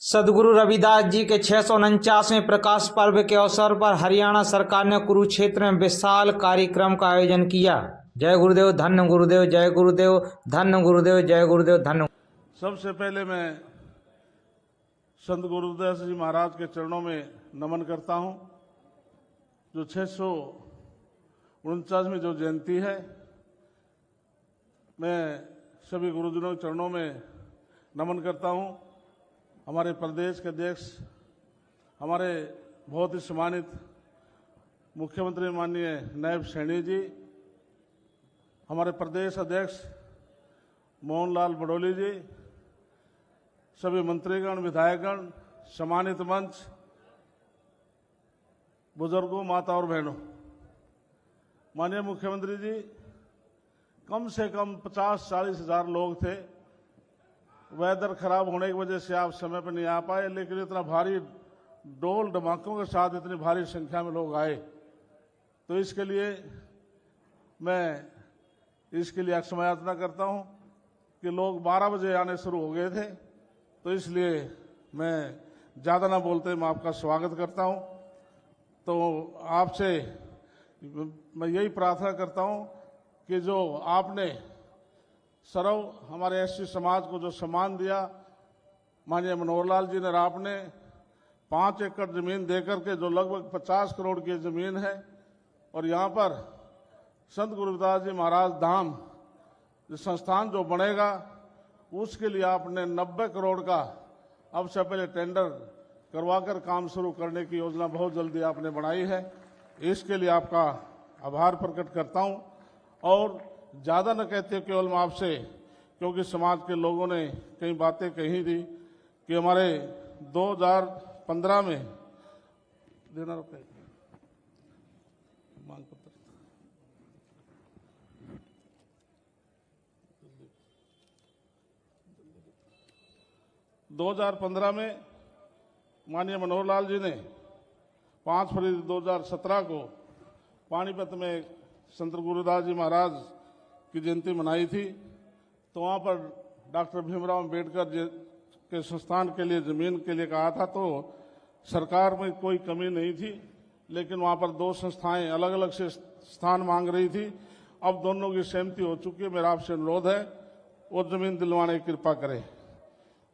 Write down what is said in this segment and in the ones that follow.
सदगुरु रविदास जी के 649वें प्रकाश पर्व के अवसर पर हरियाणा सरकार ने कुरुक्षेत्र में विशाल कार्यक्रम का आयोजन किया। जय गुरुदेव, धन्य गुरुदेव, जय गुरुदेव, धन्य गुरुदेव, जय गुरुदेव, धन्य। सबसे पहले मैं संत गुरुदास जी महाराज के चरणों में नमन करता हूं। जो 649वीं जो जयंती है, मैं सभी गुरुजनों के चरणों में नमन करता हूं। हमारे प्रदेश के अध्यक्ष, हमारे बहुत ही सम्मानित मुख्यमंत्री माननीय नायब सैनी जी, हमारे प्रदेश अध्यक्ष मोहनलाल बड़ोली जी, सभी मंत्रीगण, विधायकगण, सम्मानित मंच, बुजुर्गों, माता और बहनों, माननीय मुख्यमंत्री जी, कम से कम 50-40 हजार लोग थे। वेदर खराब होने की वजह से आप समय पर नहीं आ पाए, लेकिन इतना भारी डोल धमाकों के साथ इतनी भारी संख्या में लोग आए, तो इसके लिए मैं क्षमा याचना करता हूं कि लोग 12 बजे आने शुरू हो गए थे, तो इसलिए मैं ज़्यादा ना बोलते मैं आपका स्वागत करता हूं। तो आपसे मैं यही प्रार्थना करता हूं कि जो आपने हमारे एससी समाज को जो सम्मान दिया, माननीय मनोहर लाल जी ने, आपने 5 एकड़ जमीन देकर के, जो लगभग 50 करोड़ की जमीन है, और यहाँ पर संत गुरुदास जी महाराज धाम संस्थान जो बनेगा, उसके लिए आपने 90 करोड़ का अब से पहले टेंडर करवाकर काम शुरू करने की योजना बहुत जल्दी आपने बनाई है। इसके लिए आपका आभार प्रकट करता हूं। और ज़्यादा न कहते केवल मैं आपसे, क्योंकि समाज के लोगों ने कई बातें कही थी कि हमारे 2015 में देना रुपये मांग पत्र 2015 में माननीय मनोहर लाल जी ने 5 फरवरी 2017 को पानीपत में संत गुरुदास जी महाराज की जयंती मनाई थी। तो वहाँ पर डॉक्टर भीमराव अम्बेडकर के संस्थान के लिए जमीन के लिए कहा था, तो सरकार में कोई कमी नहीं थी, लेकिन वहाँ पर 2 संस्थाएं अलग अलग से स्थान मांग रही थी। अब दोनों की सहमति हो चुकी है। मेरा आपसे अनुरोध है वो जमीन दिलवाने की कृपा करें।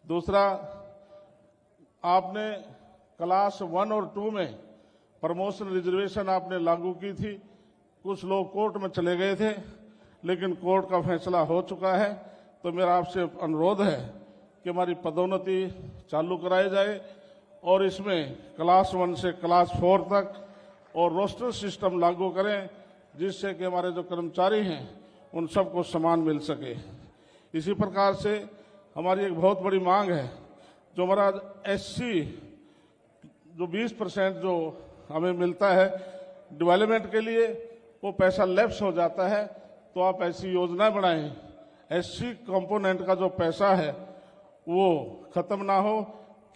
दूसरा, आपने क्लास 1 और 2 में प्रमोशन रिजर्वेशन आपने लागू की थी। कुछ लोग कोर्ट में चले गए थे, लेकिन कोर्ट का फैसला हो चुका है। तो मेरा आपसे अनुरोध है कि हमारी पदोन्नति चालू कराई जाए, और इसमें क्लास 1 से क्लास 4 तक और रोस्टर सिस्टम लागू करें, जिससे कि हमारे जो कर्मचारी हैं उन सबको सम्मान मिल सके। इसी प्रकार से हमारी एक बहुत बड़ी मांग है, जो हमारा एससी जो 20% जो हमें मिलता है डेवलपमेंट के लिए, वो पैसा लैप्स हो जाता है। तो आप ऐसी योजना बनाएं, एससी कंपोनेंट का जो पैसा है वो खत्म ना हो,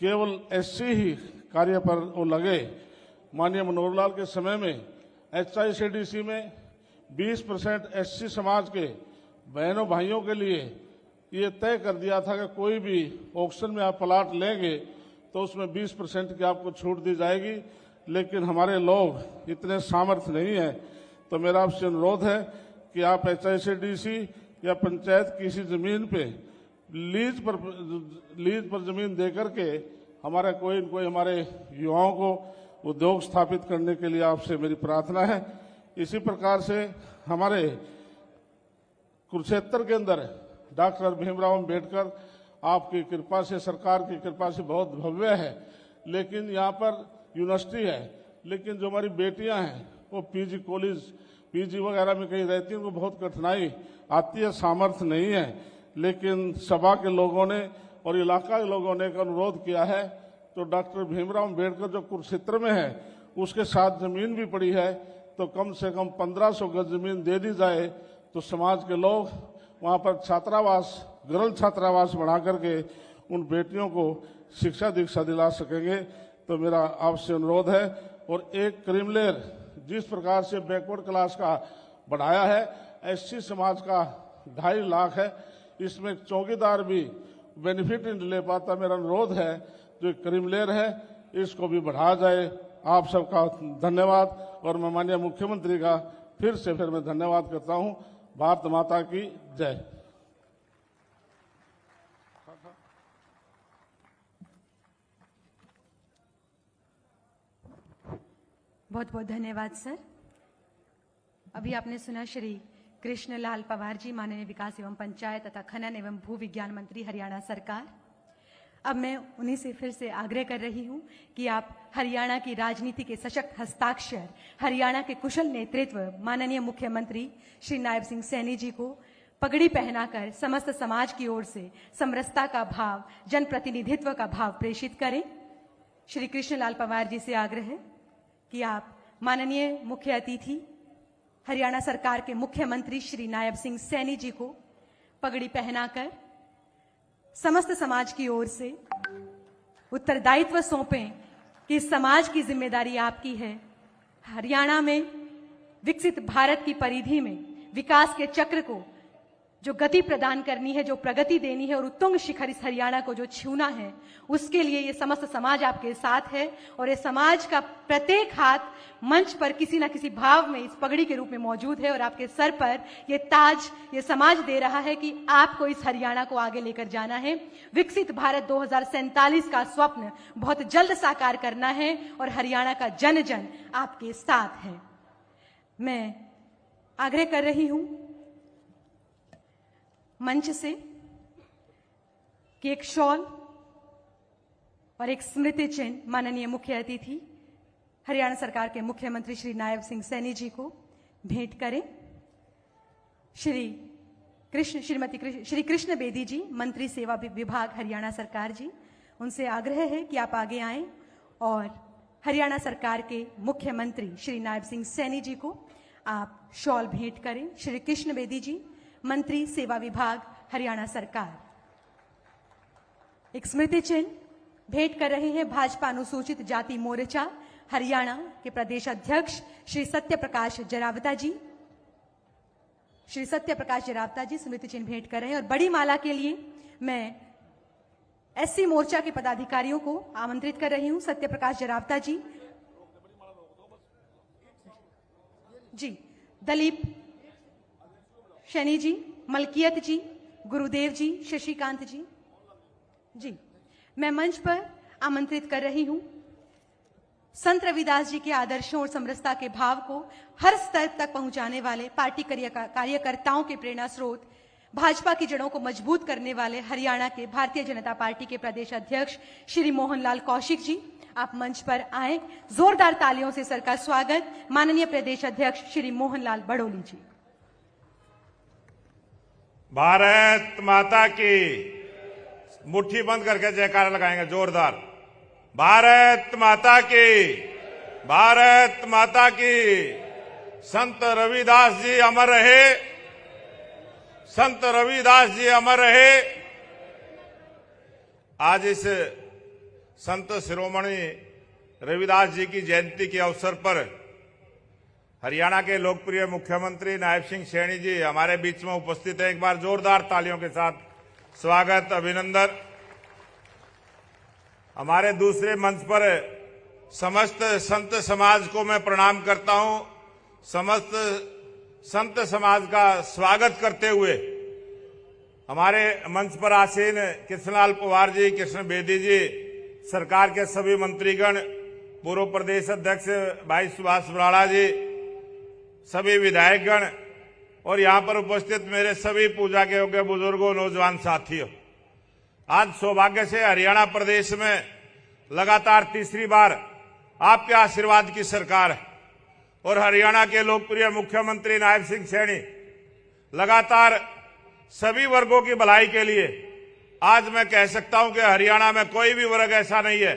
केवल एससी ही कार्य पर वो लगे। माननीय मनोहर लाल के समय में HICDC में 20% एससी समाज के बहनों भाइयों के लिए ये तय कर दिया था कि कोई भी ऑक्शन में आप प्लाट लेंगे तो उसमें 20% की आपको छूट दी जाएगी। लेकिन हमारे लोग इतने सामर्थ्य नहीं है। तो मेरा आपसे अनुरोध है कि आप HICDC या पंचायत किसी जमीन पे लीज पर जमीन देकर के हमारे कोई न कोई हमारे युवाओं को उद्योग स्थापित करने के लिए आपसे मेरी प्रार्थना है। इसी प्रकार से हमारे कुरुक्षेत्र के अंदर डॉक्टर भीमराव अम्बेडकर आपकी कृपा से, सरकार की कृपा से बहुत भव्य है, लेकिन यहाँ पर यूनिवर्सिटी है, लेकिन जो हमारी बेटियां हैं वो पीजी वगैरह में कहीं रहती हैं, उनको बहुत कठिनाई आती है, सामर्थ्य नहीं है। लेकिन सभा के लोगों ने और इलाका के लोगों ने एक अनुरोध किया है, तो डॉक्टर भीमराव अम्बेडकर जो कुरुक्षेत्र में है उसके साथ जमीन भी पड़ी है, तो कम से कम 1500 गज जमीन दे दी जाए, तो समाज के लोग वहाँ पर छात्रावास, गर्ल छात्रावास बना करके उन बेटियों को शिक्षा दीक्षा दिला सकेंगे। तो मेरा आपसे अनुरोध है। और एक क्रीम लेयर जिस प्रकार से बैकवर्ड क्लास का बढ़ाया है, एससी समाज का 2.5 लाख है, इसमें चौकीदार भी बेनिफिट नहीं ले पाता। मेरा अनुरोध है जो क्रीम लेयर है इसको भी बढ़ाया जाए। आप सबका धन्यवाद और मैं माननीय मुख्यमंत्री का फिर मैं धन्यवाद करता हूं। भारत माता की जय। बहुत बहुत धन्यवाद सर। अभी आपने सुना श्री कृष्णलाल पवार जी, माननीय विकास एवं पंचायत तथा खनन एवं भू विज्ञान मंत्री हरियाणा सरकार। अब मैं उन्हीं से फिर से आग्रह कर रही हूं कि आप हरियाणा की राजनीति के सशक्त हस्ताक्षर, हरियाणा के कुशल नेतृत्व माननीय मुख्यमंत्री श्री नायब सिंह सैनी जी को पगड़ी पहनाकर समस्त समाज की ओर से समरसता का भाव, जनप्रतिनिधित्व का भाव प्रेषित करें। श्री कृष्णलाल पवार जी से आग्रह है कि आप माननीय मुख्य अतिथि हरियाणा सरकार के मुख्यमंत्री श्री नायब सिंह सैनी जी को पगड़ी पहनाकर समस्त समाज की ओर से उत्तरदायित्व सौंपें कि समाज की जिम्मेदारी आपकी है। हरियाणा में विकसित भारत की परिधि में विकास के चक्र को जो गति प्रदान करनी है, जो प्रगति देनी है और उत्तुंग शिखर इस हरियाणा को जो छूना है, उसके लिए ये समस्त समाज आपके साथ है और ये समाज का प्रत्येक हाथ मंच पर किसी न किसी भाव में इस पगड़ी के रूप में मौजूद है और आपके सर पर ये ताज ये समाज दे रहा है कि आपको इस हरियाणा को आगे लेकर जाना है। विकसित भारत 2047 का स्वप्न बहुत जल्द साकार करना है और हरियाणा का जन जन आपके साथ है। मैं आग्रह कर रही हूं मंच से कि एक शॉल और एक स्मृति चिन्ह माननीय मुख्य अतिथि हरियाणा सरकार के मुख्यमंत्री श्री नायब सिंह सैनी जी को भेंट करें। श्री कृष्ण बेदी जी, मंत्री सेवा विभाग हरियाणा सरकार जी, उनसे आग्रह है कि आप आगे आएं और हरियाणा सरकार के मुख्यमंत्री श्री नायब सिंह सैनी जी को आप शॉल भेंट करें। श्री कृष्ण बेदी जी, मंत्री सेवा विभाग हरियाणा सरकार। एक स्मृति चिन्ह भेंट कर रहे हैं भाजपा अनुसूचित जाति मोर्चा हरियाणा के प्रदेश अध्यक्ष श्री सत्य प्रकाश जरावता जी। श्री सत्य प्रकाश जरावता जी स्मृति चिन्ह भेंट कर रहे हैं और बड़ी माला के लिए मैं एससी मोर्चा के पदाधिकारियों को आमंत्रित कर रही हूं। सत्य प्रकाश जरावता जी, जी, दलीप शनि जी, मलकियत जी, गुरुदेव जी, शशिकांत जी, जी, मैं मंच पर आमंत्रित कर रही हूं संत रविदास जी के आदर्शों और समरसता के भाव को हर स्तर तक पहुंचाने वाले पार्टी कार्यकर्ताओं के प्रेरणा स्रोत, भाजपा की जड़ों को मजबूत करने वाले हरियाणा के भारतीय जनता पार्टी के प्रदेश अध्यक्ष श्री मोहनलाल कौशिक जी। आप मंच पर आए। जोरदार तालियों से सर का स्वागत माननीय प्रदेश अध्यक्ष श्री मोहनलाल बड़ोली जी। भारत माता की, मुट्ठी बंद करके जयकारा लगाएंगे जोरदार। भारत माता की, भारत माता की। संत रविदास जी अमर रहे, संत रविदास जी अमर रहे। आज इस संत शिरोमणि रविदास जी की जयंती के अवसर पर हरियाणा के लोकप्रिय मुख्यमंत्री नायब सिंह सैनी जी हमारे बीच में उपस्थित हैं। एक बार जोरदार तालियों के साथ स्वागत, अभिनंदन। हमारे दूसरे मंच पर समस्त संत समाज को मैं प्रणाम करता हूं। समस्त संत समाज का स्वागत करते हुए हमारे मंच पर आसीन कृष्णलाल पवार जी, कृष्ण बेदी जी, सरकार के सभी मंत्रीगण, पूर्व प्रदेश अध्यक्ष भाई सुभाष बराड़ा जी, सभी विधायकगण और यहां पर उपस्थित मेरे सभी पूजा के योग्य बुजुर्गों, नौजवान साथियों, आज सौभाग्य से हरियाणा प्रदेश में लगातार तीसरी बार आपके आशीर्वाद की सरकार है और हरियाणा के लोकप्रिय मुख्यमंत्री नायब सिंह सैनी लगातार सभी वर्गों की भलाई के लिए, आज मैं कह सकता हूं कि हरियाणा में कोई भी वर्ग ऐसा नहीं है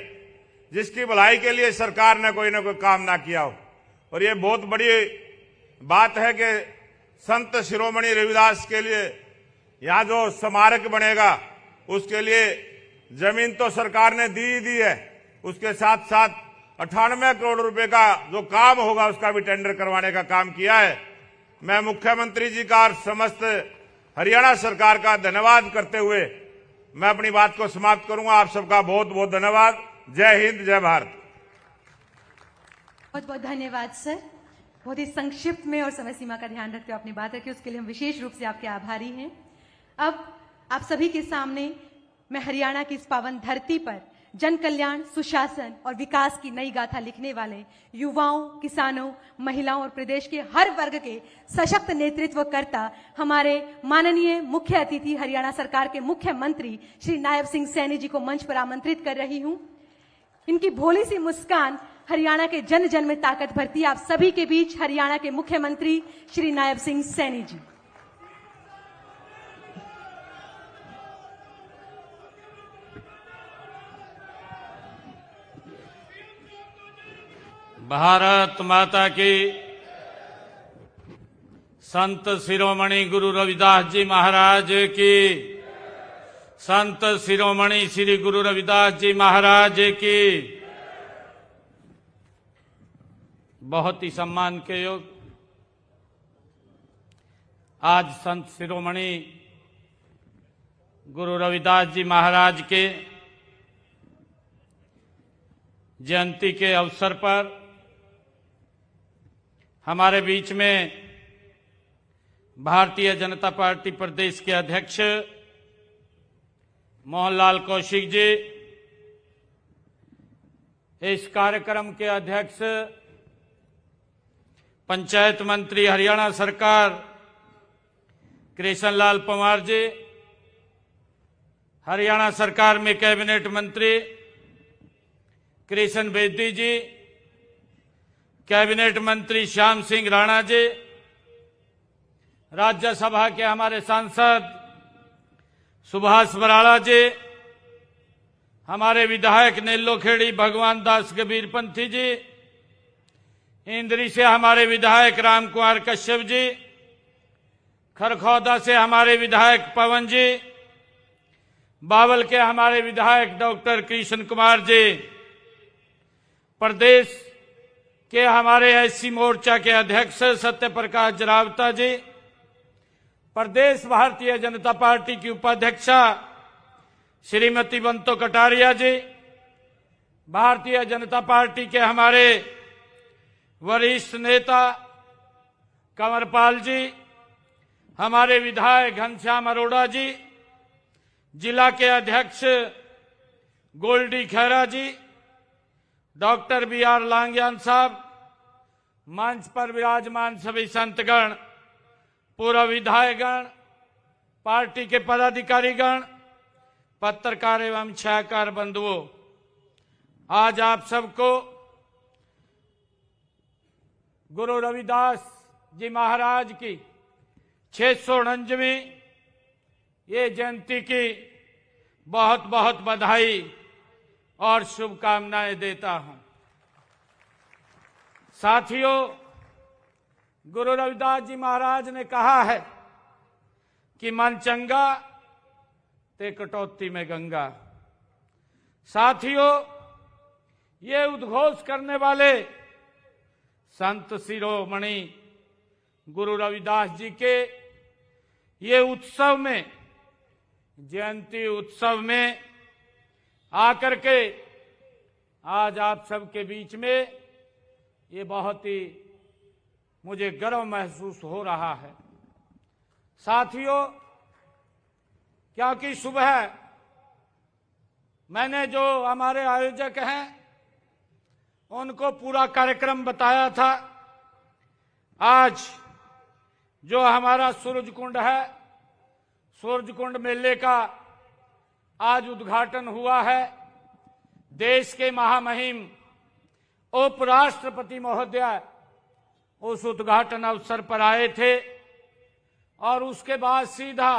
जिसकी भलाई के लिए सरकार ने कोई ना कोई काम ना किया हो। और ये बहुत बड़ी बात है कि संत शिरोमणि रविदास के लिए यहां जो स्मारक बनेगा उसके लिए जमीन तो सरकार ने दी ही दी है, उसके साथ साथ 98 करोड़ रुपए का जो काम होगा उसका भी टेंडर करवाने का काम किया है। मैं मुख्यमंत्री जी का और समस्त हरियाणा सरकार का धन्यवाद करते हुए मैं अपनी बात को समाप्त करूंगा। आप सबका बहुत बहुत धन्यवाद। जय हिंद, जय भारत। बहुत बहुत धन्यवाद सर। बहुत ही संक्षिप्त में और समय सीमा का ध्यान रखते हुए अपनी बात रखी, उसके लिए हम विशेष रूप से आपके आभारी हैं। अब आप सभी के सामने मैं हरियाणा की इस पावन धरती पर जन कल्याण, सुशासन और विकास की नई गाथा लिखने वाले युवाओं, किसानों, महिलाओं और प्रदेश के हर वर्ग के सशक्त नेतृत्वकर्ता हमारे माननीय मुख्य अतिथि हरियाणा सरकार के मुख्यमंत्री श्री नायब सिंह सैनी जी को मंच पर आमंत्रित कर रही हूं। इनकी भोली सी मुस्कान हरियाणा के जन जन में ताकत भरती है। आप सभी के बीच हरियाणा के मुख्यमंत्री श्री नायब सिंह सैनी जी। भारत माता की। संत शिरोमणि गुरु रविदास जी महाराज की। संत शिरोमणि श्री गुरु रविदास जी महाराज की। बहुत ही सम्मान के योग आज संत शिरोमणि गुरु रविदास जी महाराज के जयंती के अवसर पर हमारे बीच में भारतीय जनता पार्टी प्रदेश के अध्यक्ष मोहनलाल कौशिक जी, इस कार्यक्रम के अध्यक्ष पंचायत मंत्री हरियाणा सरकार कृष्णलाल पंवार जी, हरियाणा सरकार में कैबिनेट मंत्री कृष्ण बेदी जी, कैबिनेट मंत्री श्याम सिंह राणा जी, राज्यसभा के हमारे सांसद सुभाष बराड़ा जी, हमारे विधायक नेल्लोखेड़ी भगवान दास कबीरपंथी जी, इंद्री से हमारे विधायक राम कुमार कश्यप जी, खरखौदा से हमारे विधायक पवन जी, बावल के हमारे विधायक डॉक्टर कृष्ण कुमार जी, प्रदेश के हमारे एससी मोर्चा के अध्यक्ष सत्य प्रकाश जरावता जी, प्रदेश भारतीय जनता पार्टी की उपाध्यक्षा श्रीमती बंतो कटारिया जी, भारतीय जनता पार्टी के हमारे वरिष्ठ नेता कंवरपाल जी, हमारे विधायक घनश्याम अरोड़ा जी, जिला के अध्यक्ष गोल्डी खैरा जी, डॉक्टर BR लांगयान साहब, मंच पर विराजमान सभी संतगण, पूर्व विधायकगण, पार्टी के पदाधिकारीगण, पत्रकार एवं छायाकार बंधुओं, आज आप सबको गुरु रविदास जी महाराज की 649वीं ये जयंती की बहुत बहुत बधाई और शुभकामनाएं देता हूं। साथियों, गुरु रविदास जी महाराज ने कहा है कि मन चंगा ते कटौती में गंगा। साथियों, ये उद्घोष करने वाले संत शिरोमणि गुरु रविदास जी के ये उत्सव में, जयंती उत्सव में आकर के आज आप सबके बीच में ये बहुत ही मुझे गर्व महसूस हो रहा है। साथियों, क्योंकि सुबह मैंने जो हमारे आयोजक हैं उनको पूरा कार्यक्रम बताया था। आज जो हमारा सूरज कुंड है, सूरज कुंड मेले का आज उद्घाटन हुआ है। देश के महामहिम उपराष्ट्रपति महोदय उस उद्घाटन अवसर पर आए थे और उसके बाद सीधा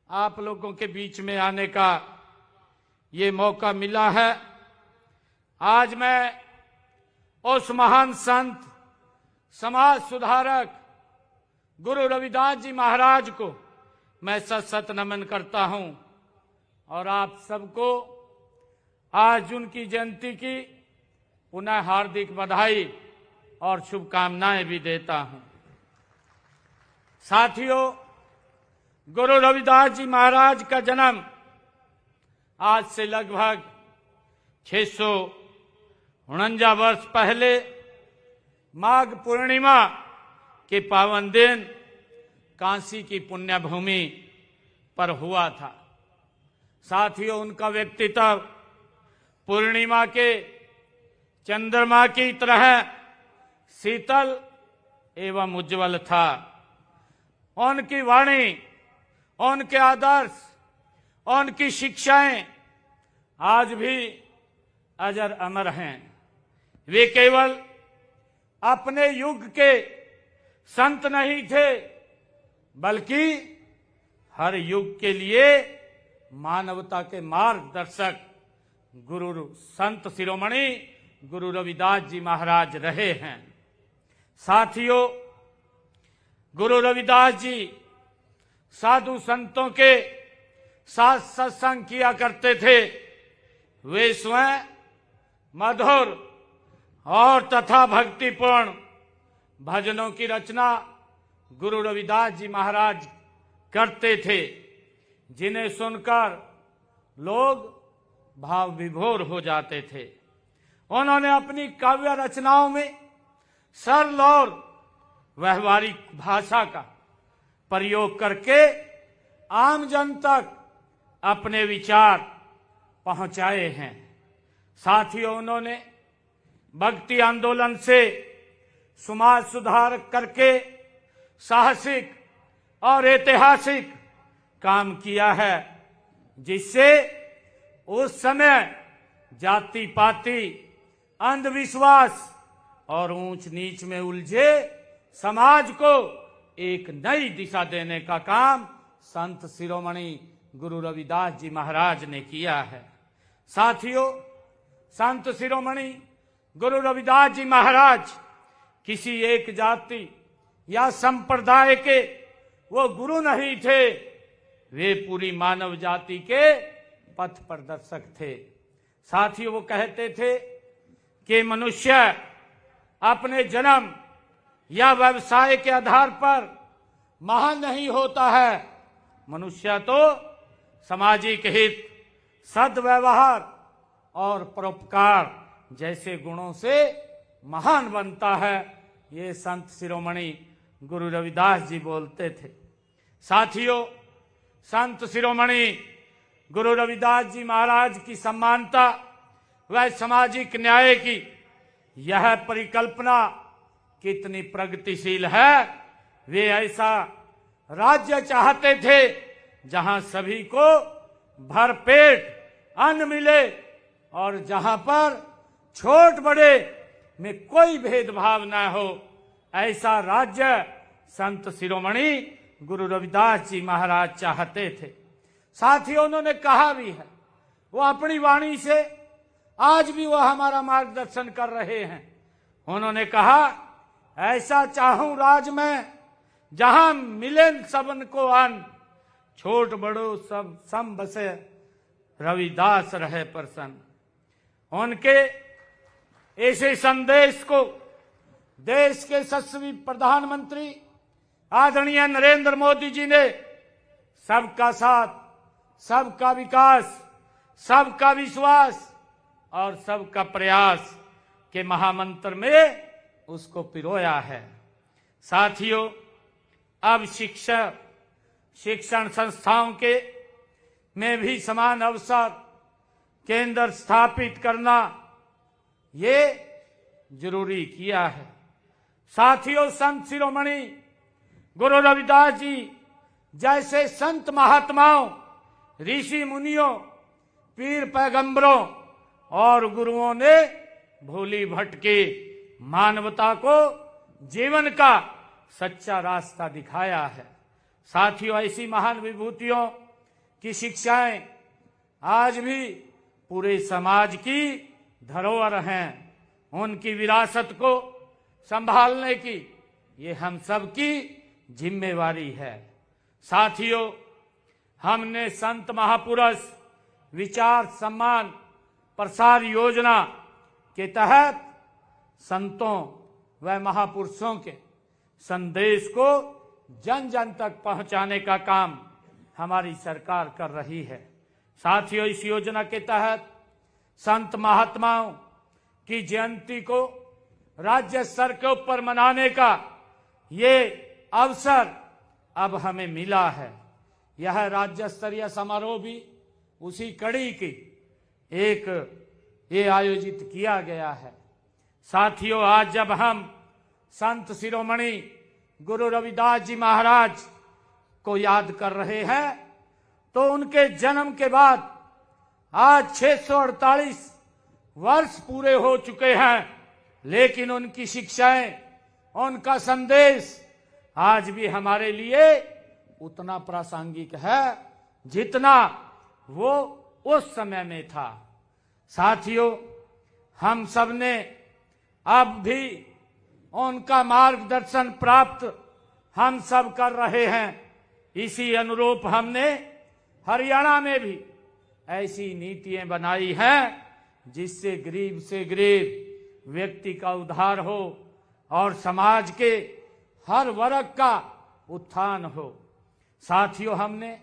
आप लोगों के बीच में आने का ये मौका मिला है। आज मैं उस महान संत, समाज सुधारक गुरु रविदास जी महाराज को मैं सत सत नमन करता हूं और आप सबको आज उनकी जयंती की पुनः हार्दिक बधाई और शुभकामनाएं भी देता हूं। साथियों, गुरु रविदास जी महाराज का जन्म आज से लगभग 649 वर्ष पहले माघ पूर्णिमा के पावन दिन काशी की पुण्य भूमि पर हुआ था। साथियों, उनका व्यक्तित्व पूर्णिमा के चंद्रमा की तरह शीतल एवं उज्जवल था। उनकी वाणी, उनके आदर्श, उनकी शिक्षाएं आज भी अजर अमर हैं। वे केवल अपने युग के संत नहीं थे, बल्कि हर युग के लिए मानवता के मार्गदर्शक गुरु संत शिरोमणि गुरु रविदास जी महाराज रहे हैं। साथियों, गुरु रविदास जी साधु संतों के साथ सत्संग किया करते थे। वे स्वयं मधुर और तथा भक्तिपूर्ण भजनों की रचना गुरु रविदास जी महाराज करते थे, जिन्हें सुनकर लोग भाव विभोर हो जाते थे। उन्होंने अपनी काव्य रचनाओं में सरल और व्यवहारिक भाषा का प्रयोग करके आम जन तक अपने विचार पहुंचाए हैं। साथियों, उन्होंने भक्ति आंदोलन से समाज सुधार करके साहसिक और ऐतिहासिक काम किया है, जिससे उस समय जाति पाति, अंधविश्वास और ऊंच नीच में उलझे समाज को एक नई दिशा देने का काम संत शिरोमणि गुरु रविदास जी महाराज ने किया है। साथियों, संत शिरोमणि गुरु रविदास जी महाराज किसी एक जाति या संप्रदाय के वो गुरु नहीं थे, वे पूरी मानव जाति के पथ प्रदर्शक थे। साथियों, वो कहते थे कि मनुष्य अपने जन्म या व्यवसाय के आधार पर महान नहीं होता है। मनुष्य तो सामाजिक हित, सद्व्यवहार और परोपकार जैसे गुणों से महान बनता है। ये संत शिरोमणि गुरु रविदास जी बोलते थे। साथियों, संत शिरोमणि गुरु रविदास जी महाराज की समानता व सामाजिक न्याय की यह परिकल्पना कितनी प्रगतिशील है। वे ऐसा राज्य चाहते थे जहां सभी को भरपेट अन्न मिले और जहां पर छोट बड़े में कोई भेदभाव न हो। ऐसा राज्य संत शिरोमणि गुरु रविदास जी महाराज चाहते थे। साथियों, उन्होंने कहा भी है, वो अपनी वाणी से आज भी वो हमारा मार्गदर्शन कर रहे हैं। उन्होंने कहा, ऐसा चाहूं राज में जहां मिले सबन को अन्न, छोट बड़ो सब सम बसे रविदास रहे प्रसन्न। उनके ऐसे संदेश को देश के यशस्वी प्रधानमंत्री आदरणीय नरेंद्र मोदी जी ने सबका साथ, सबका विकास, सबका विश्वास और सबका प्रयास के महामंत्र में उसको पिरोया है। साथियों, अब शिक्षण संस्थाओं के में भी समान अवसर केंद्र स्थापित करना ये जरूरी किया है। साथियों, संत शिरोमणि गुरु रविदास जी जैसे संत महात्माओं, ऋषि मुनियों, पीर पैगंबरों और गुरुओं ने भूली भटकी मानवता को जीवन का सच्चा रास्ता दिखाया है। साथियों, ऐसी महान विभूतियों की शिक्षाएं आज भी पूरे समाज की धरोहर हैं। उनकी विरासत को संभालने की ये हम सब की जिम्मेवारी है। साथियों, हमने संत महापुरुष विचार सम्मान प्रसार योजना के तहत संतों व महापुरुषों के संदेश को जन जन तक पहुंचाने का काम हमारी सरकार कर रही है। साथियों, इस योजना के तहत संत महात्माओं की जयंती को राज्य स्तर के ऊपर मनाने का ये अवसर अब हमें मिला है। यह राज्य स्तरीय समारोह भी उसी कड़ी की ये आयोजित किया गया है। साथियों, आज जब हम संत शिरोमणि गुरु रविदास जी महाराज को याद कर रहे हैं तो उनके जन्म के बाद आज 648 वर्ष पूरे हो चुके हैं, लेकिन उनकी शिक्षाएं, उनका संदेश आज भी हमारे लिए उतना प्रासंगिक है जितना वो उस समय में था। साथियों, हम सब ने अब भी उनका मार्गदर्शन प्राप्त हम सब कर रहे हैं। इसी अनुरूप हमने हरियाणा में भी ऐसी नीतियां बनाई हैं जिससे गरीब से गरीब व्यक्ति का उद्धार हो और समाज के हर वर्ग का उत्थान हो। साथियों, हमने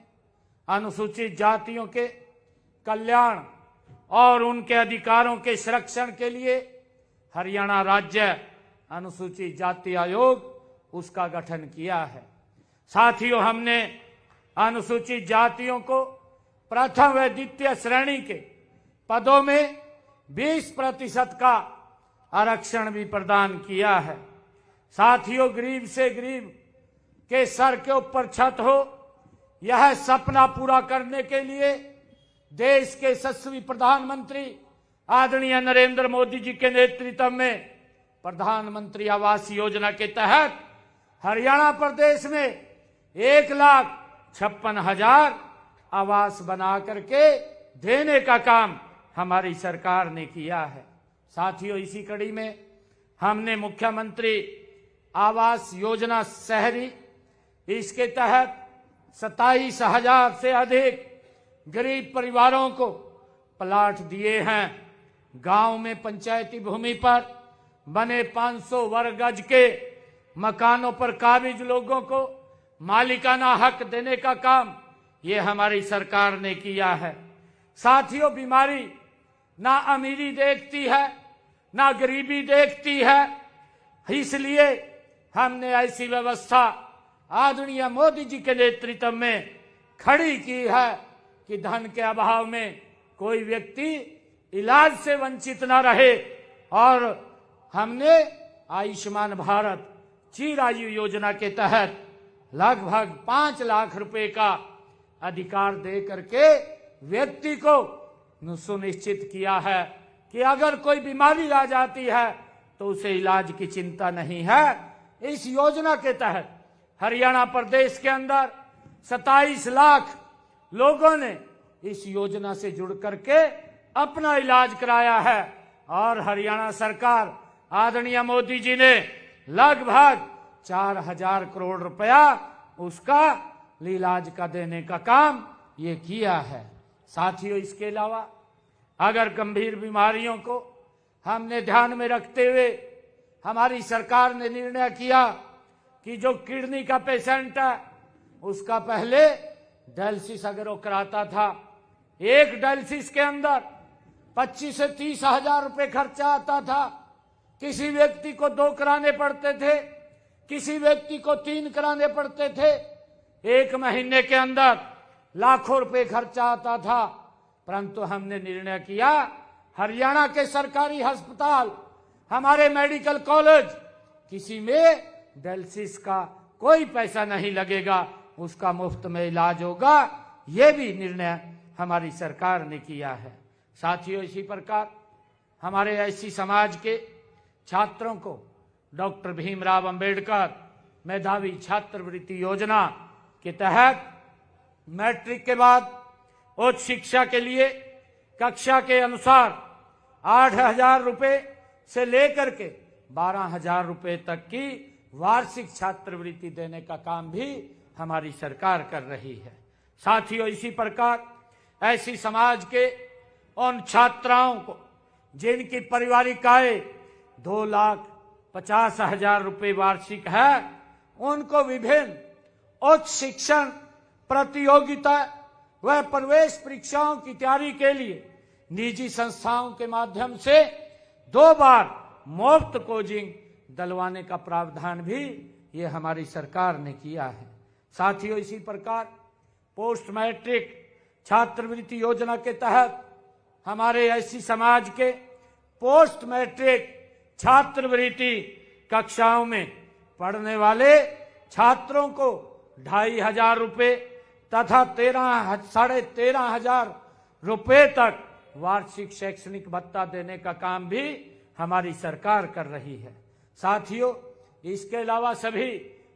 अनुसूचित जातियों के कल्याण और उनके अधिकारों के संरक्षण के लिए हरियाणा राज्य अनुसूचित जाति आयोग उसका गठन किया है। साथियों, हमने अनुसूचित जातियों को प्रथम व द्वितीय श्रेणी के पदों में 20% का आरक्षण भी प्रदान किया है। साथियों, गरीब से गरीब के सर के ऊपर छत हो, यह सपना पूरा करने के लिए देश के यशस्वी प्रधानमंत्री आदरणीय नरेंद्र मोदी जी के नेतृत्व में प्रधानमंत्री आवास योजना के तहत हरियाणा प्रदेश में 1,56,000 आवास बना करके देने का काम हमारी सरकार ने किया है। साथियों, इसी कड़ी में हमने मुख्यमंत्री आवास योजना शहरी, इसके तहत 27,000 से अधिक गरीब परिवारों को प्लाट दिए हैं। गांव में पंचायती भूमि पर बने 500 वर्ग गज के मकानों पर काबिज लोगों को मालिकाना हक देने का काम ये हमारी सरकार ने किया है। साथियों, बीमारी ना अमीरी देखती है ना गरीबी देखती है, इसलिए हमने ऐसी व्यवस्था आदरणीय मोदी जी के नेतृत्व में खड़ी की है कि धन के अभाव में कोई व्यक्ति इलाज से वंचित न रहे। और हमने आयुष्मान भारत चिरायु योजना के तहत लगभग 5 लाख रुपए का अधिकार दे करके व्यक्ति को सुनिश्चित किया है कि अगर कोई बीमारी आ जाती है तो उसे इलाज की चिंता नहीं है। इस योजना के तहत हरियाणा प्रदेश के अंदर 27 लाख लोगों ने इस योजना से जुड़ करके अपना इलाज कराया है और हरियाणा सरकार आदरणीय मोदी जी ने लगभग 4,000 करोड़ रुपया उसका इलाज का देने का काम ये किया है। साथियों, इसके अलावा अगर गंभीर बीमारियों को हमने ध्यान में रखते हुए हमारी सरकार ने निर्णय किया कि जो किडनी का पेशेंट है उसका पहले डायलिसिस अगर वो कराता था, एक डायलिसिस के अंदर 25 से 30 हजार रुपए खर्चा आता था। किसी व्यक्ति को 2 कराने पड़ते थे, किसी व्यक्ति को 3 कराने पड़ते थे। 1 महीने के अंदर लाखों रुपए खर्चा आता था। परंतु हमने निर्णय किया हरियाणा के सरकारी अस्पताल, हमारे मेडिकल कॉलेज, किसी में डायलिसिस का कोई पैसा नहीं लगेगा, उसका मुफ्त में इलाज होगा। ये भी निर्णय हमारी सरकार ने किया है। साथियों, इसी प्रकार हमारे ऐसी समाज के छात्रों को डॉक्टर भीमराव अंबेडकर मेधावी छात्रवृत्ति योजना के तहत मैट्रिक के बाद उच्च शिक्षा के लिए कक्षा के अनुसार 8,000 रुपए से लेकर के 12,000 रुपए तक की वार्षिक छात्रवृत्ति देने का काम भी हमारी सरकार कर रही है। साथियों, इसी प्रकार ऐसी समाज के उन छात्राओं को जिनकी पारिवारिक आय 2,50,000 रुपए वार्षिक है, उनको विभिन्न उच्च शिक्षण प्रतियोगिता वह प्रवेश परीक्षाओं की तैयारी के लिए निजी संस्थाओं के माध्यम से 2 बार मुफ्त कोचिंग दिलवाने का प्रावधान भी ये हमारी सरकार ने किया है। साथियों, इसी प्रकार पोस्ट मैट्रिक छात्रवृत्ति योजना के तहत हमारे एससी समाज के पोस्ट मैट्रिक छात्रवृत्ति कक्षाओं में पढ़ने वाले छात्रों को 2,500 रुपये तथा 13,500 रुपये तक वार्षिक शैक्षणिक भत्ता देने का काम भी हमारी सरकार कर रही है। साथियों, इसके अलावा सभी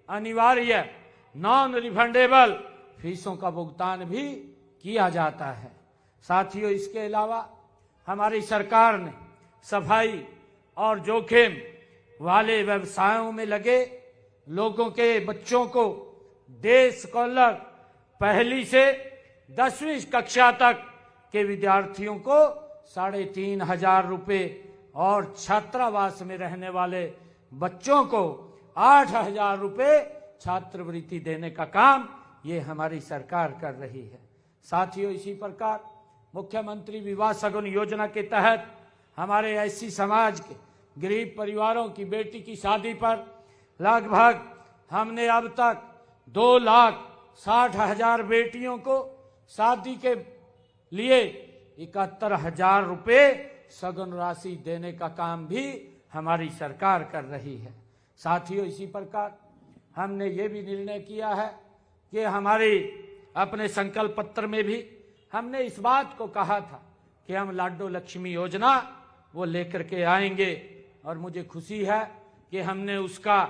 अनिवार्य नॉन रिफंडेबल फीसों का भुगतान भी किया जाता है। साथियों, इसके अलावा हमारी सरकार ने सफाई और जोखिम वाले व्यवसायों में लगे लोगों के बच्चों को डे स्कॉलर पहली से 10वीं कक्षा तक के विद्यार्थियों को 3,500 रुपये और छात्रावास में रहने वाले बच्चों को 8,000 रुपये छात्रवृत्ति देने का काम ये हमारी सरकार कर रही है। साथियों, इसी प्रकार मुख्यमंत्री विवाह सगुन योजना के तहत हमारे एससी समाज के गरीब परिवारों की बेटी की शादी पर लगभग हमने अब तक 2,60,000 बेटियों को शादी के लिए 71,000 रुपये सगुन राशि देने का काम भी हमारी सरकार कर रही है। साथियों, इसी प्रकार हमने ये भी निर्णय किया है कि हमारे अपने संकल्प पत्र में भी हमने इस बात को कहा था कि हम लाडो लक्ष्मी योजना वो लेकर के आएंगे, और मुझे खुशी है कि हमने उसका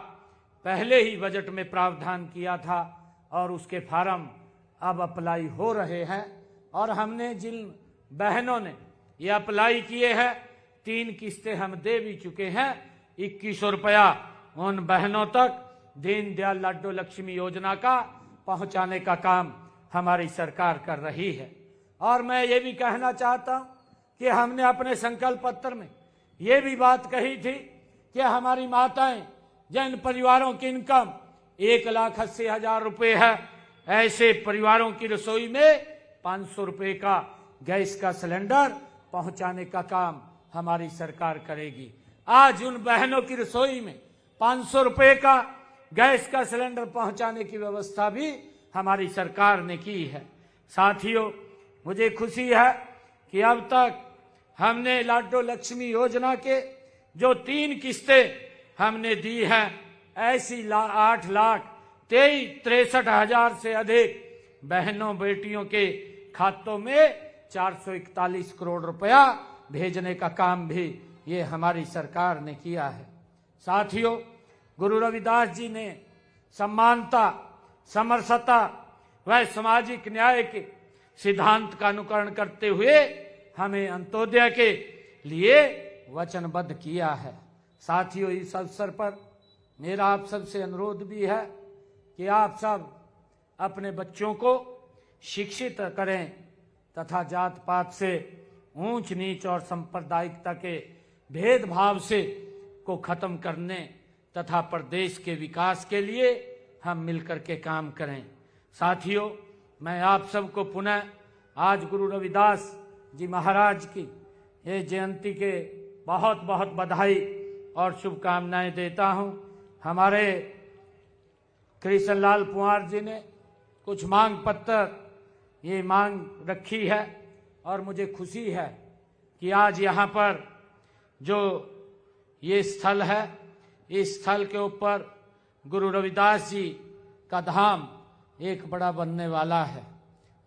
पहले ही बजट में प्रावधान किया था और उसके फार्म अब अप्लाई हो रहे हैं। और हमने जिन बहनों ने ये अप्लाई किए हैं 3 किस्तें हम दे भी चुके हैं। 2100 रुपया उन बहनों तक दीनदयाल लाडो लक्ष्मी योजना का पहुंचाने का काम हमारी सरकार कर रही है। और मैं ये भी कहना चाहता हूं कि हमने अपने संकल्प पत्र में ये भी बात कही थी कि हमारी माताएं जिन परिवारों की इनकम 1,80,000 रुपये है, ऐसे परिवारों की रसोई में 500 रुपये का गैस का सिलेंडर पहुंचाने का काम हमारी सरकार करेगी। आज उन बहनों की रसोई में 500 रुपये का गैस का सिलेंडर पहुंचाने की व्यवस्था भी हमारी सरकार ने की है। साथियों, मुझे खुशी है कि अब तक हमने लाडो लक्ष्मी योजना के जो 3 किस्तें हमने दी हैं, ऐसी 8,63,000 से अधिक बहनों बेटियों के खातों में 441 करोड़ रुपया भेजने का काम भी ये हमारी सरकार ने किया है। साथियों, गुरु रविदास जी ने समानता, समरसता व सामाजिक न्याय के सिद्धांत का अनुकरण करते हुए हमें अंत्योदय के लिए वचनबद्ध किया है। साथियों, इस अवसर पर मेरा आप सबसे अनुरोध भी है कि आप सब अपने बच्चों को शिक्षित करें तथा जात पात से ऊंच नीच और सांप्रदायिकता के भेदभाव से को खत्म करने तथा प्रदेश के विकास के लिए हम मिलकर के काम करें। साथियों, मैं आप सबको पुनः आज गुरु रविदास जी महाराज की ये जयंती के बहुत बहुत बधाई और शुभकामनाएं देता हूं। हमारे कृष्णलाल पंवार जी ने कुछ मांग पत्र ये मांग रखी है और मुझे खुशी है कि आज यहाँ पर जो ये स्थल है, इस स्थल के ऊपर गुरु रविदास जी का धाम एक बड़ा बनने वाला है।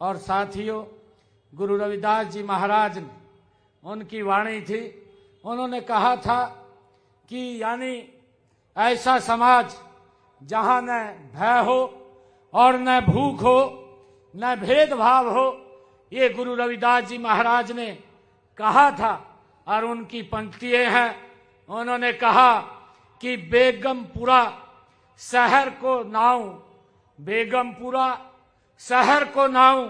और साथियों, गुरु रविदास जी महाराज ने उनकी वाणी थी, उन्होंने कहा था कि यानी ऐसा समाज जहाँ न भय हो और न भूख हो न भेदभाव हो, ये गुरु रविदास जी महाराज ने कहा था। और उनकी पंक्तियां हैं, उन्होंने कहा कि बेगमपुरा शहर को नाऊ, बेगमपुरा शहर को नाऊ,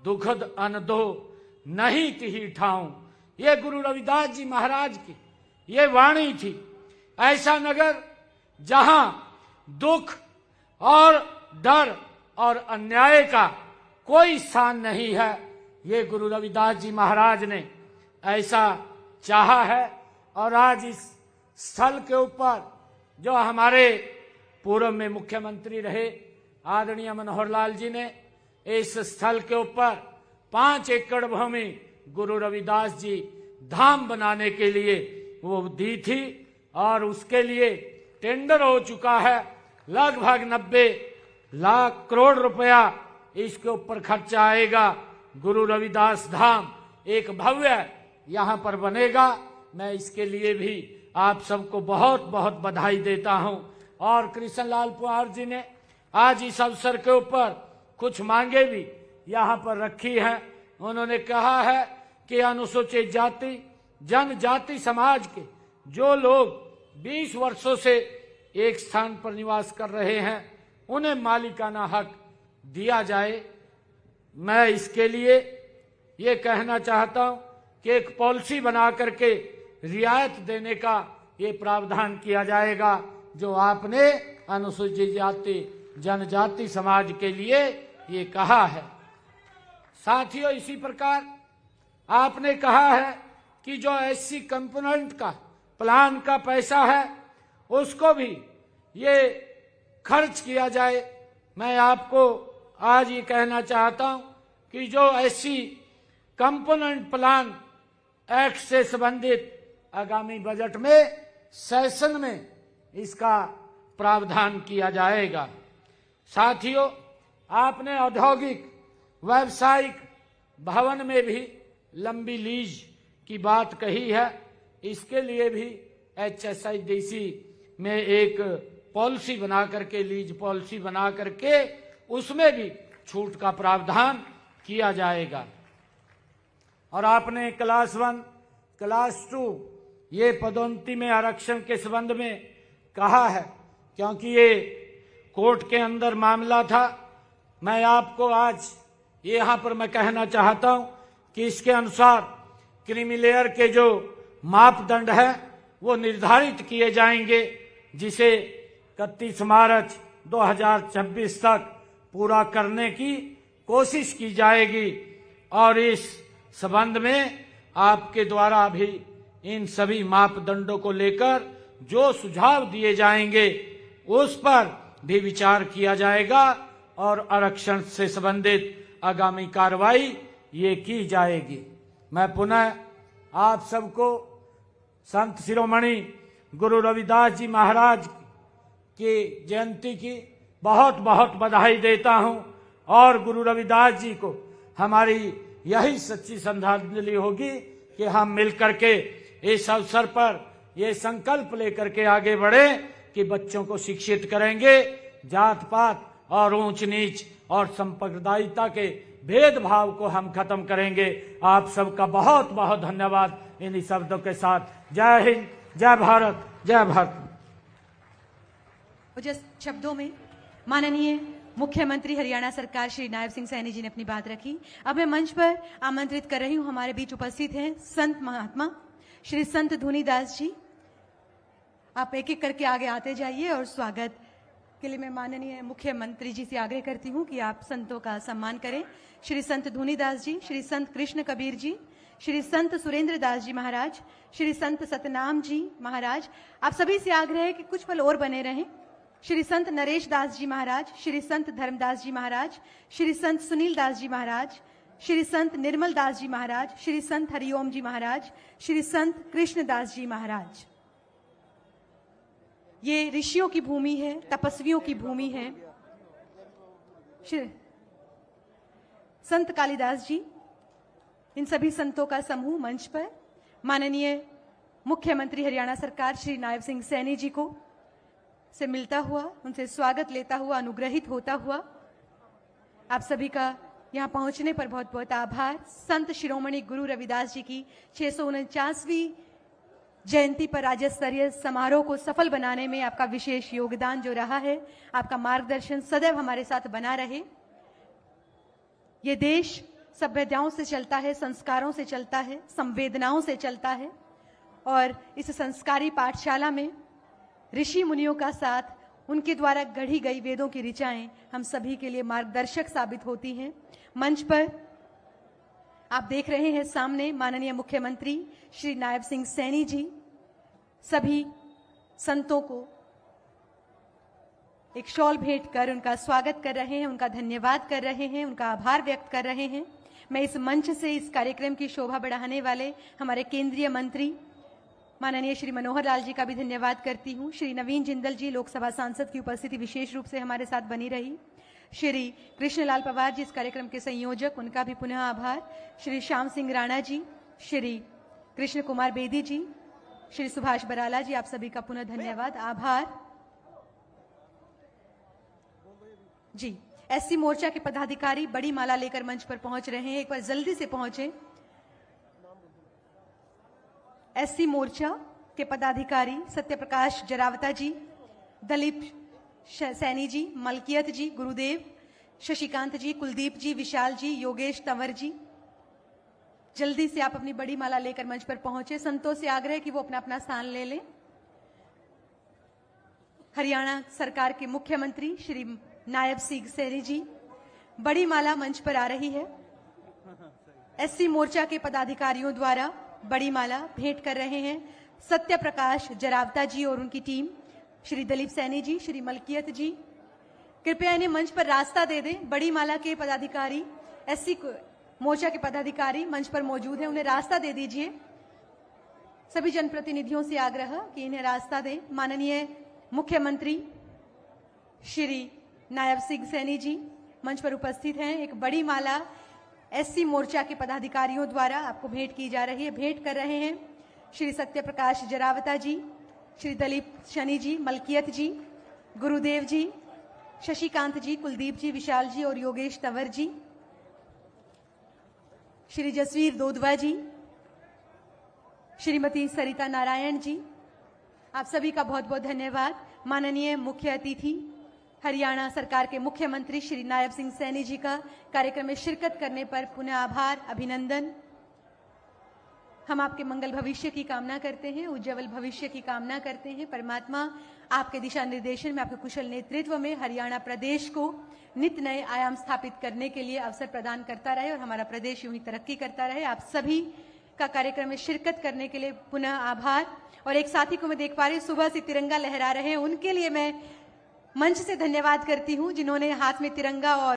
दुखद अनदो नहीं तिही ठाऊं। ये गुरु रविदास जी महाराज की ये वाणी थी। ऐसा नगर जहां दुख और डर और अन्याय का कोई स्थान नहीं है। ये गुरु रविदास जी महाराज ने ऐसा चाहा है। और आज इस स्थल के ऊपर जो हमारे पूर्व में मुख्यमंत्री रहे आदरणीय मनोहर लाल जी ने इस स्थल के ऊपर 5 एकड़ भूमि गुरु रविदास जी धाम बनाने के लिए वो दी थी और उसके लिए टेंडर हो चुका है। लगभग 90 लाख करोड़ रुपया इसके ऊपर खर्चा आएगा। गुरु रविदास धाम एक भव्य यहाँ पर बनेगा। मैं इसके लिए भी आप सबको बहुत बहुत बधाई देता हूं। और कृष्णलाल पवार जी ने आज इस अवसर के ऊपर कुछ मांगे भी यहाँ पर रखी हैं। उन्होंने कहा है कि अनुसूचित जाति जनजाति समाज के जो लोग 20 वर्षों से एक स्थान पर निवास कर रहे हैं उन्हें मालिकाना हक दिया जाए। मैं इसके लिए ये कहना चाहता हूं कि एक पॉलिसी बना करके रियायत देने का ये प्रावधान किया जाएगा जो आपने अनुसूचित जाति जनजाति समाज के लिए ये कहा है। साथियों, इसी प्रकार आपने कहा है कि जो एससी कंपोनेंट का प्लान का पैसा है उसको भी ये खर्च किया जाए। मैं आपको आज ये कहना चाहता हूं कि जो एससी कंपोनेंट प्लान एक्ट से संबंधित आगामी बजट में सेशन में इसका प्रावधान किया जाएगा। साथियों, आपने औद्योगिक व्यावसायिक भवन में भी लंबी लीज की बात कही है। इसके लिए भी HSIDC में एक पॉलिसी बना करके लीज पॉलिसी बना करके उसमें भी छूट का प्रावधान किया जाएगा। और आपने क्लास 1 क्लास 2 ये पदोन्नति में आरक्षण के संबंध में कहा है, क्योंकि ये कोर्ट के अंदर मामला था। मैं आपको आज यहाँ पर मैं कहना चाहता हूँ कि इसके अनुसार क्रीमी लेयर के जो मापदंड है वो निर्धारित किए जाएंगे, जिसे 31 मार्च 2026 तक पूरा करने की कोशिश की जाएगी। और इस संबंध में आपके द्वारा भी इन सभी मापदंडों को लेकर जो सुझाव दिए जाएंगे उस पर भी विचार किया जाएगा और आरक्षण से संबंधित आगामी कार्रवाई ये की जाएगी। मैं पुनः आप सबको संत शिरोमणि गुरु रविदास जी महाराज की जयंती की बहुत बहुत बधाई देता हूं। और गुरु रविदास जी को हमारी यही सच्ची श्रद्धांजलि होगी कि हम मिलकर के इस अवसर पर ये संकल्प लेकर के आगे बढ़े कि बच्चों को शिक्षित करेंगे, जात पात और ऊंच नीच और संप्रदायिकता के भेदभाव को हम खत्म करेंगे। आप सबका बहुत बहुत धन्यवाद। इन्हीं शब्दों के साथ जय हिंद, जय भारत, जय भारत। जिस शब्दों में माननीय मुख्यमंत्री हरियाणा सरकार श्री नायब सिंह सैनी जी ने अपनी बात रखी, अब मैं मंच पर आमंत्रित कर रही हूं। हमारे बीच उपस्थित हैं संत महात्मा श्री संत धुनीदास जी। आप एक एक करके आगे आते जाइए और स्वागत के लिए मैं माननीय मुख्यमंत्री जी से आग्रह करती हूं कि आप संतों का सम्मान करें। श्री संत धुनीदास जी, श्री संत कृष्ण कबीर जी, श्री संत सुरेंद्र दास जी महाराज, श्री संत सतनाम जी महाराज। आप सभी से आग्रह है कि कुछ पल और बने रहें। श्री संत नरेश दास जी महाराज, श्री संत धर्मदास जी महाराज, श्री संत सुनील दास जी महाराज, श्री संत निर्मल दास जी महाराज, श्री संत हरिओम जी महाराज, श्री संत कृष्णदास जी महाराज। ये ऋषियों की भूमि है, तपस्वियों की भूमि है। संत कालिदास जी, इन सभी संतों का समूह मंच पर माननीय मुख्यमंत्री हरियाणा सरकार श्री नायब सिंह सैनी जी को से मिलता हुआ, उनसे स्वागत लेता हुआ, अनुग्रहित होता हुआ, आप सभी का यहाँ पहुंचने पर बहुत बहुत आभार। संत शिरोमणि गुरु रविदास जी की 649वीं जयंती पर राज्य स्तरीय समारोह को सफल बनाने में आपका विशेष योगदान जो रहा है, आपका मार्गदर्शन सदैव हमारे साथ बना रहे। ये देश सभ्यताओं से चलता है, संस्कारों से चलता है, संवेदनाओं से चलता है। और इस संस्कारी पाठशाला में ऋषि मुनियों का साथ उनके द्वारा गढ़ी गई वेदों की ऋचाएं हम सभी के लिए मार्गदर्शक साबित होती हैं। मंच पर आप देख रहे हैं सामने माननीय मुख्यमंत्री श्री नायब सिंह सैनी जी सभी संतों को एक शॉल भेंट कर उनका स्वागत कर रहे हैं, उनका धन्यवाद कर रहे हैं, उनका आभार व्यक्त कर रहे हैं। मैं इस मंच से इस कार्यक्रम की शोभा बढ़ाने वाले हमारे केंद्रीय मंत्री माननीय श्री मनोहर लाल जी का भी धन्यवाद करती हूं। श्री नवीन जिंदल जी लोकसभा सांसद की उपस्थिति विशेष रूप से हमारे साथ बनी रही। श्री कृष्णलाल पवार जी इस कार्यक्रम के संयोजक, उनका भी पुनः आभार। श्री श्याम सिंह राणा जी, श्री कृष्ण कुमार बेदी जी, श्री सुभाष बराला जी, आप सभी का पुनः धन्यवाद, आभार। जी, एससी मोर्चा के पदाधिकारी बड़ी माला लेकर मंच पर पहुंच रहे हैं, एक बार जल्दी से पहुंचे। एससी मोर्चा के पदाधिकारी सत्यप्रकाश जरावता जी, दलीप सैनी जी, मलकियत जी, गुरुदेव, शशिकांत जी, कुलदीप जी, विशाल जी, योगेश तंवर जी, जल्दी से आप अपनी बड़ी माला लेकर मंच पर पहुंचे। संतों से आग्रह कि वो अपना अपना स्थान ले लें। हरियाणा सरकार के मुख्यमंत्री श्री नायब सिंह सैनी जी, बड़ी माला मंच पर आ रही है। एससी मोर्चा के पदाधिकारियों द्वारा बड़ी माला भेंट कर रहे हैं सत्य प्रकाश जरावता जी और उनकी टीम, श्री दलीप सैनी जी, श्री मलकियत जी, कृपया इन्हें मंच पर रास्ता दे दें। बड़ी माला के पदाधिकारी, एससी मोर्चा के पदाधिकारी मंच पर मौजूद हैं, उन्हें रास्ता दे दीजिए। सभी जनप्रतिनिधियों से आग्रह कि इन्हें रास्ता दें। माननीय मुख्यमंत्री श्री नायब सिंह सैनी जी मंच पर उपस्थित हैं। एक बड़ी माला एससी मोर्चा के पदाधिकारियों द्वारा आपको भेंट की जा रही है। भेंट कर रहे हैं श्री सत्यप्रकाश जरावता जी, श्री दलीप शनि जी, मलकियत जी, गुरुदेव जी, शशिकांत जी, कुलदीप जी, विशाल जी और योगेश तंवर जी, श्री जसवीर दोदवा जी, श्रीमती सरिता नारायण जी, आप सभी का बहुत बहुत धन्यवाद। माननीय मुख्य अतिथि हरियाणा सरकार के मुख्यमंत्री श्री नायब सिंह सैनी जी का कार्यक्रम में शिरकत करने पर पुनः आभार, अभिनंदन। हम आपके मंगल भविष्य की कामना करते हैं, उज्जवल भविष्य की कामना करते हैं। परमात्मा आपके दिशा निर्देशन में, आपके कुशल नेतृत्व में हरियाणा प्रदेश को नित्य नए आयाम स्थापित करने के लिए अवसर प्रदान करता रहे और हमारा प्रदेश यूं ही तरक्की करता रहे। आप सभी का कार्यक्रम में शिरकत करने के लिए पुनः आभार। और एक साथी को मैं देख पा रही हूँ सुबह से तिरंगा लहरा रहे हैं, उनके लिए मैं मंच से धन्यवाद करती हूँ जिन्होंने हाथ में तिरंगा और